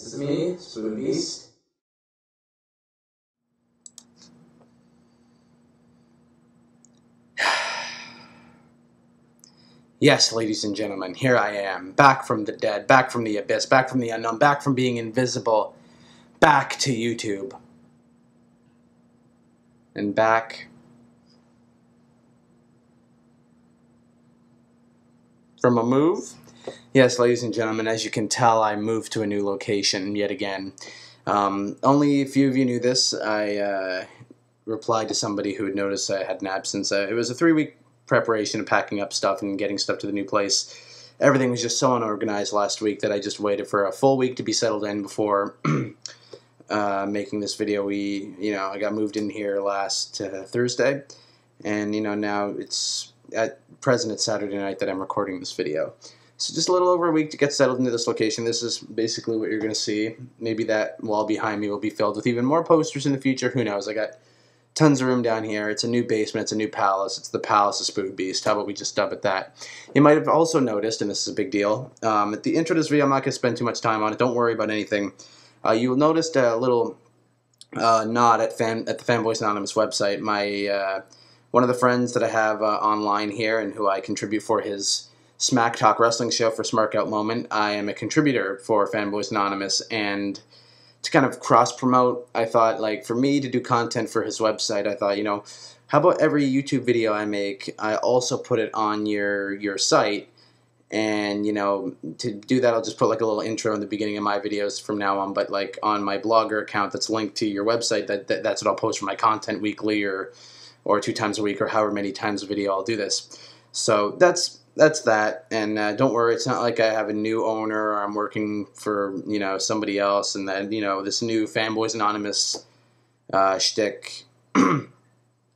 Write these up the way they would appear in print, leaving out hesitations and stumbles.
This is me, Spoon Beast. Yes, ladies and gentlemen, here I am, back from the dead, back from the abyss, back from the unknown, back from being invisible, back to YouTube. And back from a move. Yes, ladies and gentlemen, as you can tell, I moved to a new location yet again. Only a few of you knew this. I replied to somebody who had noticed I had an absence. It was a 3-week preparation of packing up stuff and getting stuff to the new place. Everything was just so unorganized last week that I just waited for a full week to be settled in before making this video. I got moved in here last Thursday, and now it's at present it's Saturday night that I'm recording this video. So just a little over a week to get settled into this location. This is basically what you're going to see. Maybe that wall behind me will be filled with even more posters in the future. Who knows? I got tons of room down here. It's a new basement. It's a new palace. It's the Palace of Spoon Beast. How about we just dub it that? You might have also noticed, and this is a big deal, at the intro to this video, I'm not going to spend too much time on it. Don't worry about anything. You'll notice a little nod at the Fanboys Anonymous website. My one of the friends that I have online here and who I contribute for his Smack Talk Wrestling show for Smark Out Moment, I am a contributor for Fanboys Anonymous, and to kind of cross-promote, I thought, like, for me to do content for his website, I thought, how about every YouTube video I make, I also put it on your site, and, to do that, I'll just put, like, a little intro in the beginning of my videos from now on, but, like, on my Blogger account that's linked to your website, that's what I'll post for my content weekly or 2 times a week or however many times a video I'll do this. So that's that, and don't worry, it's not like I have a new owner or I'm working for, somebody else, and then, this new Fanboys Anonymous shtick,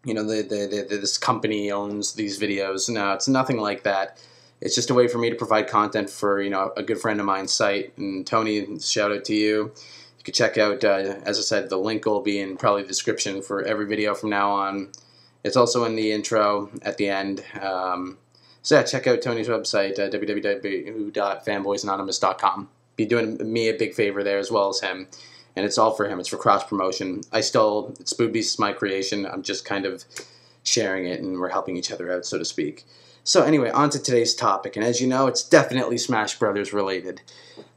this company owns these videos. No, it's nothing like that. It's just a way for me to provide content for, a good friend of mine's site. And Tony, shout out to you. You can check out, as I said, the link will be in probably the description for every video from now on. It's also in the intro at the end. So yeah, check out Tony's website, www.fanboysanonymous.com. Be doing me a big favor there as well as him. And it's all for him. It's for cross-promotion. Spoon Beast is my creation. I'm just kind of sharing it, and we're helping each other out, so to speak. So anyway, on to today's topic. And as you know, it's definitely Smash Brothers related.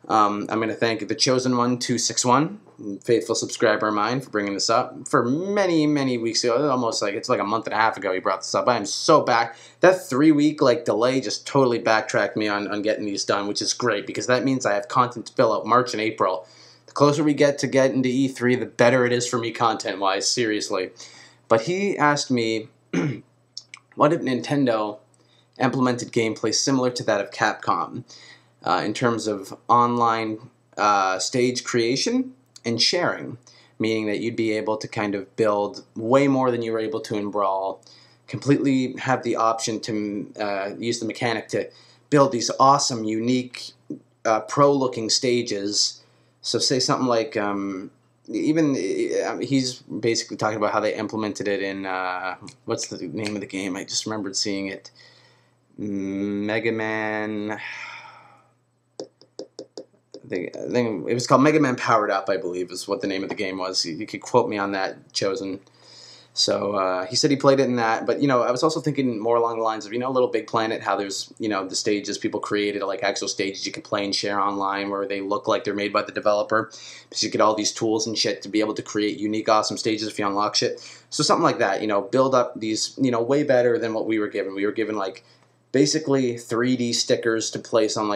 I'm going to thank the Chosen One 261, faithful subscriber of mine, for bringing this up. For many, many weeks ago, it's like a month and a half ago he brought this up. I am so back. That 3-week delay just totally backtracked me on getting these done, which is great because that means I have content to fill out March and April. The closer we get to getting to E3, the better it is for me content-wise, seriously. But he asked me, what if Nintendo implemented gameplay similar to that of Capcom? In terms of online stage creation and sharing, meaning that you'd be able to kind of build way more than you were able to in Brawl, completely have the option to use the mechanic to build these awesome, unique, pro-looking stages. So say something like, he's basically talking about how they implemented it in, what's the name of the game? I just remembered seeing it. Mega Man... I think it was called Mega Man Powered Up, I believe, is what the name of the game was. You could quote me on that, Chosen. So he said he played it in that. But, I was also thinking more along the lines of, LittleBigPlanet, how there's, the stages people created, like actual stages you can play and share online where they look like they're made by the developer. Because you get all these tools and shit to be able to create unique, awesome stages if you unlock shit. So something like that, build up these, way better than what we were given. We were given, basically 3D stickers to place on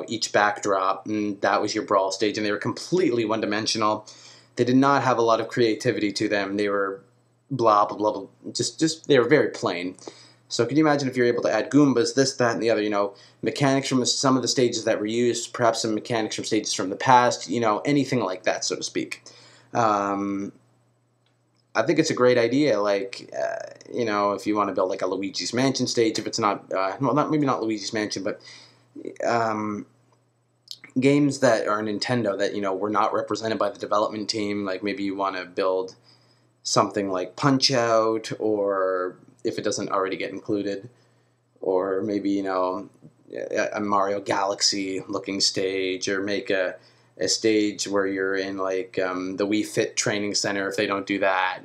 each backdrop, and that was your Brawl stage, and they were completely one-dimensional. They did not have a lot of creativity to them. They were blah, blah, blah, blah. They were very plain. So can you imagine if you're able to add Goombas, this, that, and the other, mechanics from some of the stages that were used, perhaps some mechanics from stages from the past, anything like that, so to speak. I think it's a great idea, if you want to build a Luigi's Mansion stage, if it's not, maybe not Luigi's Mansion, but games that are Nintendo that, were not represented by the development team, maybe you want to build something like Punch-Out, or if it doesn't already get included, or maybe, a Mario Galaxy looking stage, or make a a stage where you're in like the Wii Fit training center if they don't do that.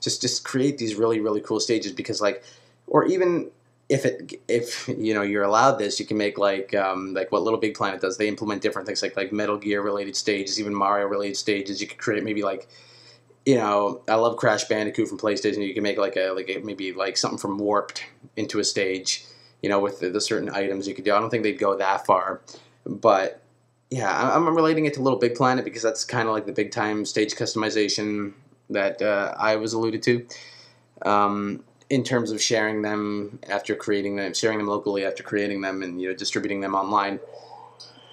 Just create these really really cool stages, because like, or even if you're allowed this, you can make like what LittleBigPlanet does. They implement different things like Metal Gear related stages, even Mario related stages. You could create maybe like, I love Crash Bandicoot from PlayStation. You can make like maybe like something from Warped into a stage, with the certain items you could do. I don't think they'd go that far, but yeah, I'm relating it to LittleBigPlanet because that's kind of like the big time stage customization that I was alluded to. In terms of sharing them after creating them, sharing them locally after creating them, and distributing them online.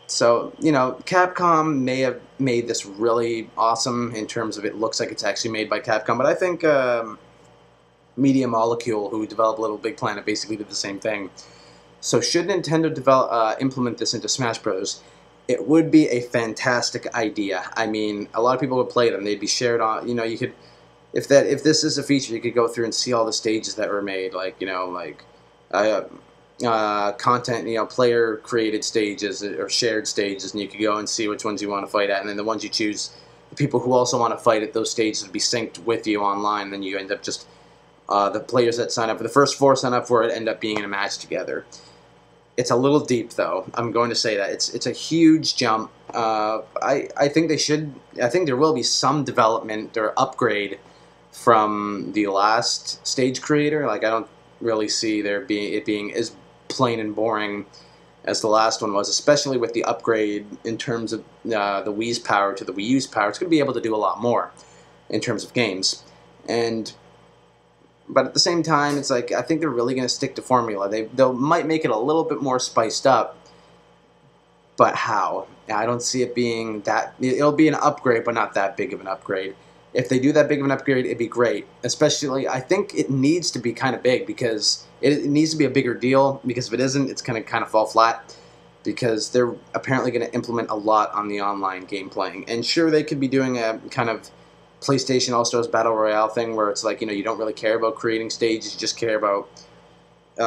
So, Capcom may have made this really awesome in terms of it looks like it's actually made by Capcom, but I think Media Molecule, who developed LittleBigPlanet, basically did the same thing. So should Nintendo implement this into Smash Bros., it would be a fantastic idea. I mean, a lot of people would play them. They'd be shared on, you could, if this is a feature, you could go through and see all the stages that were made, content, player created stages or shared stages, and you could go and see which ones you want to fight at, and then the ones you choose, the people who also want to fight at those stages would be synced with you online, and then you end up just, the players that sign up for the first 4 sign up for it end up being in a match together. It's a little deep, though. I'm going to say that it's a huge jump. I think they should. I think there will be some development or upgrade from the last stage creator. Like, I don't really see it being as plain and boring as the last one was, especially with the upgrade in terms of the Wii's power to the Wii U's power. It's going to be able to do a lot more in terms of games, but at the same time, it's like, I think they're really going to stick to formula. They might make it a little bit more spiced up, but how? I don't see it being that. It'll be an upgrade, but not that big of an upgrade. If they do that big of an upgrade, it'd be great. Especially, I think it needs to be kind of big, because it needs to be a bigger deal, because if it isn't, it's going to kind of fall flat, because they're apparently going to implement a lot on the online game playing. And sure, they could be doing a kind of PlayStation All-Stars Battle Royale thing where it's like, you don't really care about creating stages, you just care about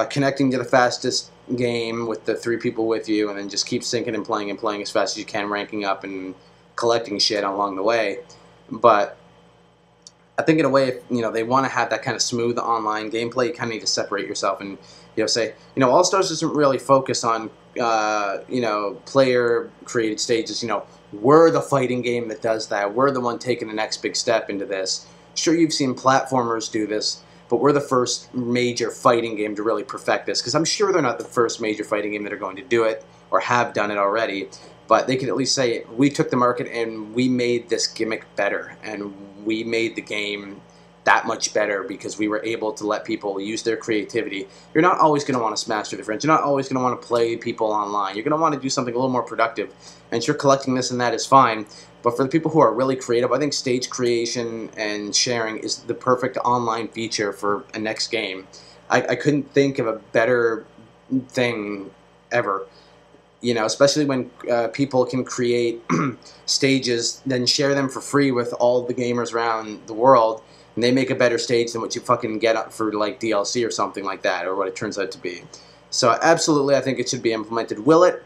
connecting to the fastest game with the 3 people with you, and then just keep syncing and playing as fast as you can, ranking up and collecting shit along the way. But I think in a way, if they want to have that kind of smooth online gameplay, you kind of need to separate yourself and say, All-Stars doesn't really focus on player created stages. We're the fighting game that does that. We're the one taking the next big step into this. Sure, you've seen platformers do this, but we're the first major fighting game to really perfect this, because I'm sure they're not the first major fighting game that are going to do it or have done it already, but they could at least say, we took the market and we made this gimmick better, and we made the game that much better because we were able to let people use their creativity. You're not always going to want to smash with your friends. You're not always going to want to play people online. You're going to want to do something a little more productive. And sure, collecting this and that is fine, but for the people who are really creative, I think stage creation and sharing is the perfect online feature for a next game. I couldn't think of a better thing ever. Especially when people can create stages, then share them for free with all the gamers around the world, and they make a better stage than what you fucking get for like DLC or something like that, or what it turns out to be. So absolutely, I think it should be implemented. Will it?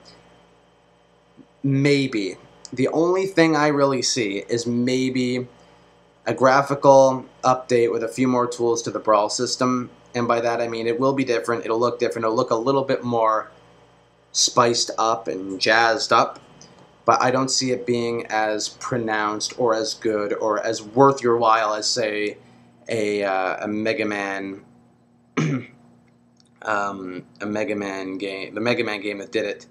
Maybe. The only thing I really see is maybe a graphical update with a few more tools to the Brawl system, and by that I mean it will be different, it'll look different, it'll look a little bit more spiced up and jazzed up, but I don't see it being as pronounced or as good or as worth your while as, say, a Mega Man, a Mega Man game, the Mega Man game that did it,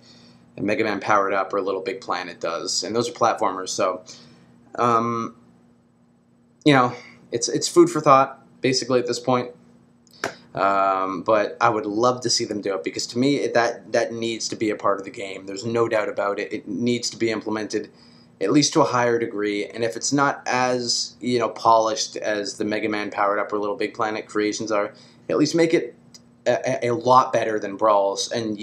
and Mega Man Powered Up, or LittleBigPlanet does, and those are platformers. So, it's food for thought basically at this point. But I would love to see them do it, because to me that needs to be a part of the game. There's no doubt about it. It needs to be implemented at least to a higher degree, and if it's not as polished as the Mega Man Powered Up or LittleBigPlanet creations are, at least make it a lot better than Brawls, and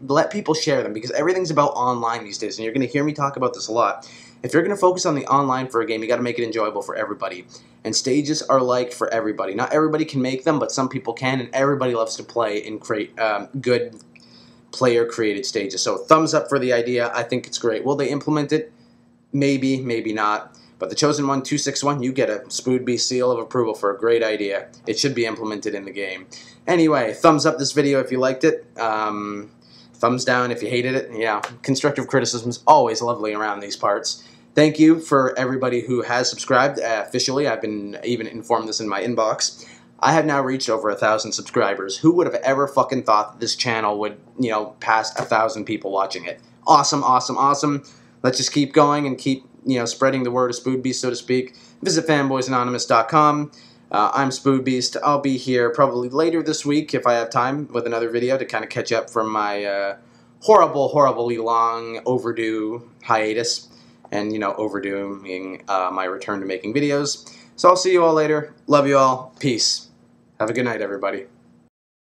let people share them, because everything's about online these days, and you're going to hear me talk about this a lot. If you're going to focus on the online for a game, you got to make it enjoyable for everybody. And stages are like for everybody. Not everybody can make them, but some people can, and everybody loves to play and create good player-created stages. So thumbs up for the idea. I think it's great. Will they implement it? Maybe, maybe not. But the Chosen One 261, you get a Spoodbeast seal of approval for a great idea. It should be implemented in the game. Anyway, thumbs up this video if you liked it. Thumbs down if you hated it. Yeah, constructive criticism is always lovely around these parts. Thank you for everybody who has subscribed officially. I've been even informed this in my inbox. I have now reached over 1,000 subscribers. Who would have ever fucking thought that this channel would, pass 1,000 people watching it? Awesome, awesome, awesome. Let's just keep going and keep, spreading the word of Spoodbeast, so to speak. Visit fanboysanonymous.com. I'm Spoodbeast. I'll be here probably later this week if I have time with another video to kind of catch up from my horribly long overdue hiatus and, overdoing my return to making videos. So I'll see you all later. Love you all. Peace. Have a good night, everybody.